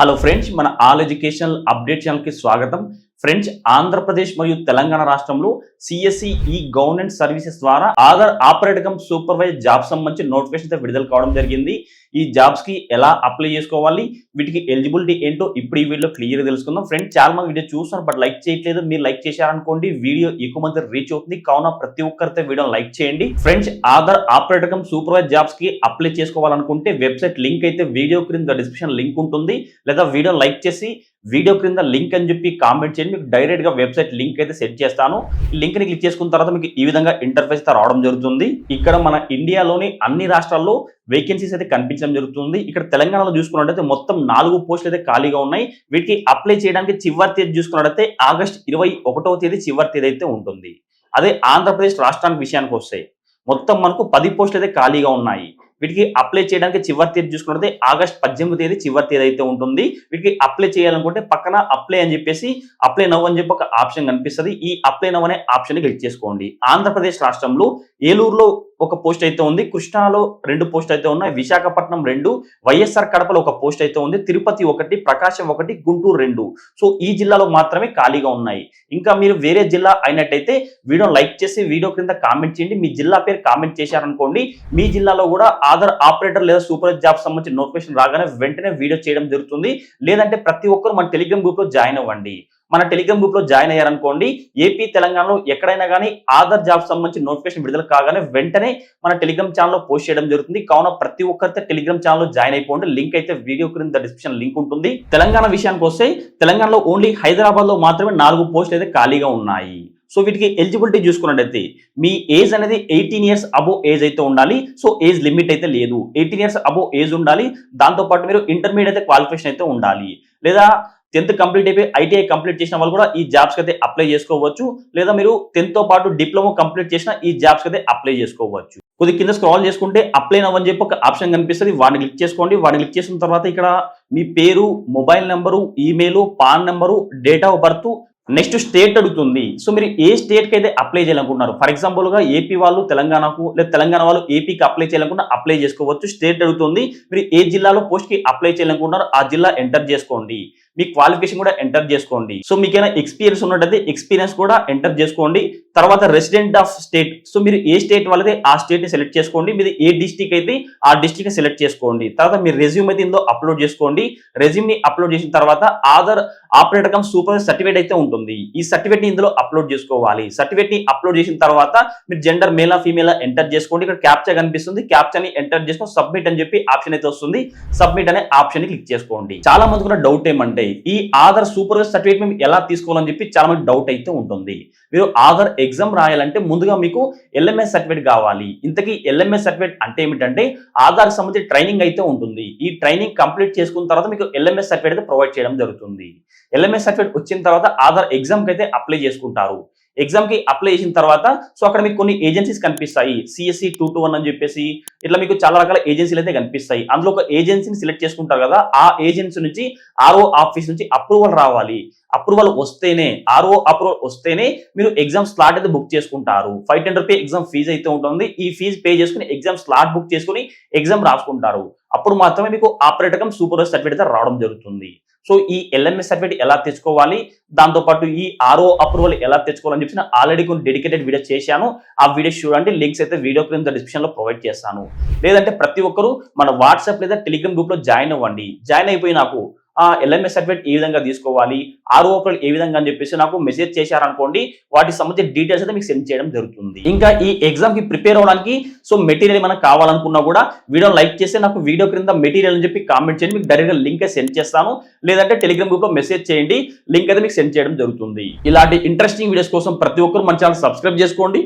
Hello friends, మన all educational update ఛానల్కి స్వాగతం. ఫ్రెండ్స్, ఆంధ్రప్రదేశ్ మరియు తెలంగాణ రాష్ట్రంలో సిఎస్సి ఈ గవర్నమెంట్ సర్వీసెస్ ద్వారా Aadhaar operator come supervisor job సంబంధించి నోటిఫికేషన్ అయితే విడుదల కావడం జరిగింది. ఈ జాబ్స్ కి ఎలా అప్లై చేసుకోవాలి, వీటికి ఎలిజిబిలిటీ ఏంటో ఇప్పుడు ఈ వీడియో క్లియర్ గా తెలుసుకుందాం. ఫ్రెండ్స్, చాలా మంది వీడియో చూస్తున్నారు బట్ లైక్ చేయట్లేదు. మీరు లైక్ చేశారనుకోండి వీడియో ఎక్కువ మంది రీచ్ అవుతుంది, కావున ప్రతి ఒక్కరితో వీడియో లైక్ చేయండి. Friends, Aadhaar operator come supervisor jobs కి అప్లై చేసుకోవాలనుకుంటే వెబ్సైట్ లింక్ అయితే వీడియో క్రింద డిస్క్రిప్షన్ లింక్ ఉంటుంది, లేదా వీడియో లైక్ చేసి వీడియో క్రింద లింక్ అని చెప్పి కామెంట్ చేయండి. మీకు డైరెక్ట్ గా వెబ్సైట్ లింక్ అయితే సెట్ చేస్తాను. ఈ లింక్ ని క్లిక్ చేసుకున్న తర్వాత మీకు ఈ విధంగా ఇంటర్ఫేస్ అయితే రావడం జరుగుతుంది. ఇక్కడ మన ఇండియాలోని అన్ని రాష్ట్రాల్లో వేకెన్సీస్ అయితే కనిపించడం జరుగుతుంది. ఇక్కడ తెలంగాణలో చూసుకున్నట్టయితే మొత్తం 4 పోస్టులు అయితే ఖాళీగా ఉన్నాయి. వీటికి అప్లై చేయడానికి చివరి తేదీ చూసుకున్నట్టయితే ఆగస్టు 21వ తేదీ చివరి తేదీ అయితే ఉంటుంది. అదే ఆంధ్రప్రదేశ్ రాష్ట్రానికి విషయానికి వస్తే మొత్తం మనకు 10 పోస్టులు అయితే ఖాళీగా ఉన్నాయి. వీటికి అప్లై చేయడానికి చివరి తేదీ చూసుకుంటే ఆగస్టు 18వ తేదీ చివరి తేదీ అయితే ఉంటుంది. వీటికి అప్లై చేయాలనుకుంటే పక్కన అప్లై అని చెప్పేసి అప్లై నవ్ అని చెప్పి ఒక ఆప్షన్ కనిపిస్తుంది. ఈ అప్లై నవ్ అనే ఆప్షన్ క్లిక్ చేసుకోండి. ఆంధ్రప్రదేశ్ రాష్ట్రంలో ఏలూరులో ఒక పోస్ట్ అయితే ఉంది, కృష్ణాలో 2 పోస్ట్ అయితే ఉన్నాయి, విశాఖపట్నం 2, వైఎస్ఆర్ కడపలో ఒక పోస్ట్ అయితే ఉంది, తిరుపతి 1, ప్రకాశం 1, గుంటూరు 2. సో ఈ జిల్లాలో మాత్రమే ఖాళీగా ఉన్నాయి. ఇంకా మీరు వేరే జిల్లా అయినట్టయితే వీడియో లైక్ చేసి వీడియో కింద కామెంట్ చేయండి. మీ జిల్లా పేరు కామెంట్ చేశారనుకోండి, మీ జిల్లాలో కూడా ఆధార్ ఆపరేటర్ లేదా సూపర్వైజర్ జాబ్ సంబంధించిన నోటిఫికేషన్ రాగానే వెంటనే వీడియో చేయడం జరుగుతుంది. లేదంటే ప్రతి ఒక్కరు మన టెలిగ్రామ్ గ్రూప్ లో జాయిన్ అవ్వండి. మన టెలిగ్రామ్ గ్రూప్ లో జాయిన్ అయ్యారనుకోండి, ఏపీ తెలంగాణలో ఎక్కడైనా కానీ ఆధార్ జాబ్ సంబంధించి నోటిఫికేషన్ విడుదల కాగానే వెంటనే మన టెలిగ్రామ్ ఛానల్లో పోస్ట్ చేయడం జరుగుతుంది. కావున ప్రతి ఒక్కరితో టెలిగ్రామ్ ఛానల్లో జాయిన్ అయిపోండి. లింక్ అయితే వీడియో క్రింద డిస్క్రిప్షన్ లింక్ ఉంటుంది. తెలంగాణ విషయానికి వస్తే తెలంగాణలో ఓన్లీ హైదరాబాద్ లో మాత్రమే 4 పోస్టులు అయితే ఖాళీగా ఉన్నాయి. సో వీటికి ఎలిజిబిలిటీ చూసుకున్నట్టయితే మీ ఏజ్ అనేది 18 ఇయర్స్ అబోవ్ ఏజ్ అయితే ఉండాలి. సో ఏజ్ లిమిట్ అయితే లేదు, 18 ఇయర్స్ అబోవ్ ఏజ్ ఉండాలి. దాంతోపాటు మీరు ఇంటర్మీడియట్ అయితే క్వాలిఫికేషన్ అయితే ఉండాలి, లేదా 10th కంప్లీట్ అయిపోయి ఐటీఐ కంప్లీట్ చేసిన వాళ్ళు కూడా ఈ జాబ్స్కి అయితే అప్లై చేసుకోవచ్చు, లేదా మీరు 10th తో పాటు డిప్లొమా కంప్లీట్ చేసిన ఈ జాబ్స్కి అయితే అప్లై చేసుకోవచ్చు. కొద్ది కింద స్క్రాల్ చేసుకుంటే అప్లై నవ్ అని చెప్పి ఒక ఆప్షన్ కనిపిస్తుంది, వాడిని క్లిక్ చేసుకోండి. వాడిని క్లిక్ చేసిన తర్వాత ఇక్కడ మీ పేరు, mobile number, email, pan number, date of birth, next state అడుగుతుంది. సో మీరు ఏ స్టేట్కి అయితే అప్లై చేయాలనుకుంటున్నారు, ఫర్ ఎగ్జాంపుల్గా ఏపీ వాళ్ళు తెలంగాణకు, లేదా తెలంగాణ వాళ్ళు ఏపీకి అప్లై చేయాలనుకున్నా అప్లై చేసుకోవచ్చు. స్టేట్ అడుగుతుంది, మీరు ఏ జిల్లాలో పోస్ట్కి అప్లై చేయాలనుకుంటున్నారో ఆ జిల్లా ఎంటర్ చేసుకోండి. మీ క్వాలిఫికేషన్ కూడా ఎంటర్ చేసుకోండి. సో మీకైనా ఎక్స్పీరియన్స్ ఉన్నట్టయితే ఎక్స్పీరియన్స్ కూడా ఎంటర్ చేసుకోండి. తర్వాత రెసిడెంట్ ఆఫ్ స్టేట్, సో మీరు ఏ స్టేట్ వాళ్ళైతే ఆ స్టేట్ని సెలెక్ట్ చేసుకోండి. మీరు ఏ డిస్ట్రిక్ట్ అయితే ఆ డిస్ట్రిక్ట్ని సెలెక్ట్ చేసుకోండి. తర్వాత మీరు రెజ్యూమ్ అయితే ఇందులో అప్లోడ్ చేసుకోండి. రెజ్యూమ్ని అప్లోడ్ చేసిన తర్వాత Aadhaar operator come supervisor certificate అయితే ఉంటుంది. ఈ సర్టిఫికేట్ ని ఇందులో అప్లోడ్ చేసుకోవాలి. సర్టిఫికేట్ ని అప్లోడ్ చేసిన తర్వాత మీరు జెండర్ మేలా ఫీమేలా ఎంటర్ చేసుకోండి. ఇక్కడ క్యాప్చా కనిపిస్తుంది, క్యాప్చాని ఎంటర్ చేసుకొని సబ్మిట్ అని చెప్పి ఆప్షన్ అయితే వస్తుంది. సబ్మిట్ అనే ఆప్షన్ ని క్లిక్ చేసుకోండి. చాలా మందికి ఉన్న డౌట్ ఏమంటే ఈ ఆధార్ సూపర్వైజర్ సర్టిఫికేట్ మేము ఎలా తీసుకోవాలని చెప్పి చాలా మంది డౌట్ అయితే ఉంటుంది. మీరు ఆధార్ ఎగ్జామ్ రాయాలంటే ముందుగా మీకు ఎల్ఎంఎస్ సర్టిఫికేట్ కావాలి. ఇంతకీ ఎల్ఎంఎస్ సర్టిఫికేట్ అంటే ఏమిటంటే ఆధార్ సంబంధించి ట్రైనింగ్ అయితే ఉంటుంది. ఈ ట్రైనింగ్ కంప్లీట్ చేసుకున్న తర్వాత మీకు ఎల్ఎంఎస్ సర్టిఫికేట్ అయితే ప్రొవైడ్ చేయడం జరుగుతుంది. ఎల్ఎంఎస్ సర్టిఫికేట్ వచ్చిన తర్వాత ఆధార్ ఎగ్జామ్ కి అయితే అప్లై చేసుకుంటారు. ఎగ్జామ్ కి అప్లై చేసిన తర్వాత సో అక్కడ మీకు కొన్ని ఏజెన్సీస్ కనిపిస్తాయి, సిఎస్సి 221 అని చెప్పేసి ఇట్లా మీకు చాలా రకాల ఏజెన్సీలు అయితే కనిపిస్తాయి. అందులో ఒక ఏజెన్సీని సెలెక్ట్ చేసుకుంటారు కదా, ఆ ఏజెన్సీ నుంచి ఆర్ఓ ఆఫీస్ నుంచి అప్రూవల్ రావాలి. అప్రూవల్ వస్తేనే, ఆర్ఓ అప్రూవల్ వస్తేనే మీరు ఎగ్జామ్ స్లాట్ అయితే బుక్ చేసుకుంటారు. 510 రూపీ ఎగ్జామ్ ఫీజు అయితే ఉంటుంది. ఈ ఫీజు పే చేసుకుని ఎగ్జామ్ స్లాట్ బుక్ చేసుకుని ఎగ్జామ్ రాసుకుంటారు. అప్పుడు మాత్రమే మీకు ఆపరేటర్ కమ్ సూపర్వైజర్ సర్టిఫికేట్ అయితే రావడం జరుగుతుంది. సో ఈ ఎల్ఎంఎస్ సర్టిఫికేట్ ఎలా తెచ్చుకోవాలి, దాంతోపాటు ఈ ఆర్ఓ అప్రూవల్ ఎలా తెచ్చుకోవాలని చెప్పి ఆల్రెడీ కొన్ని డెడికేటెడ్ వీడియో చేశాను. ఆ వీడియోస్ చూడండి, లింక్స్ అయితే వీడియో క్రింద డిస్క్రిప్షన్ లో ప్రొవైడ్ చేస్తాను. లేదంటే ప్రతి ఒక్కరు మన వాట్సాప్ లేదా టెలిగ్రామ్ గ్రూప్ లో జాయిన్ అవ్వండి. జాయిన్ అయిపోయి నాకు ఎల్ఎంఎస్ సర్టిఫికేట్ ఏ విధంగా తీసుకోవాలి, ఆర్ఓ అప్రూవల్ ఏ విధంగా అని చెప్పేసి నాకు మెసేజ్ చేశారనుకోండి, వాటికి సంబంధించిన డీటెయిల్స్ అయితే మీకు సెండ్ చేయడం జరుగుతుంది. ఇంకా ఈ ఎగ్జామ్ కి ప్రిపేర్ అవ్వడానికి సో మెటీరియల్ మనకు కావాలనుకున్నా కూడా వీడియో లైక్ చేస్తే నాకు వీడియో క్రింద మెటీరియల్ అని చెప్పి కామెంట్ చేయండి. మీకు డైరెక్ట్ గా లింక్ సెండ్ చేస్తాను. లేదంటే టెలిగ్రామ్ గ్రూప్ లో మెసేజ్ చేయండి, లింక్ అయితే మీకు సెండ్ చేయడం జరుగుతుంది. ఇలాంటి ఇంట్రెస్టింగ్ వీడియోస్ కోసం ప్రతి ఒక్కరు మన ఛానల్ సబ్స్క్రైబ్ చేసుకోండి.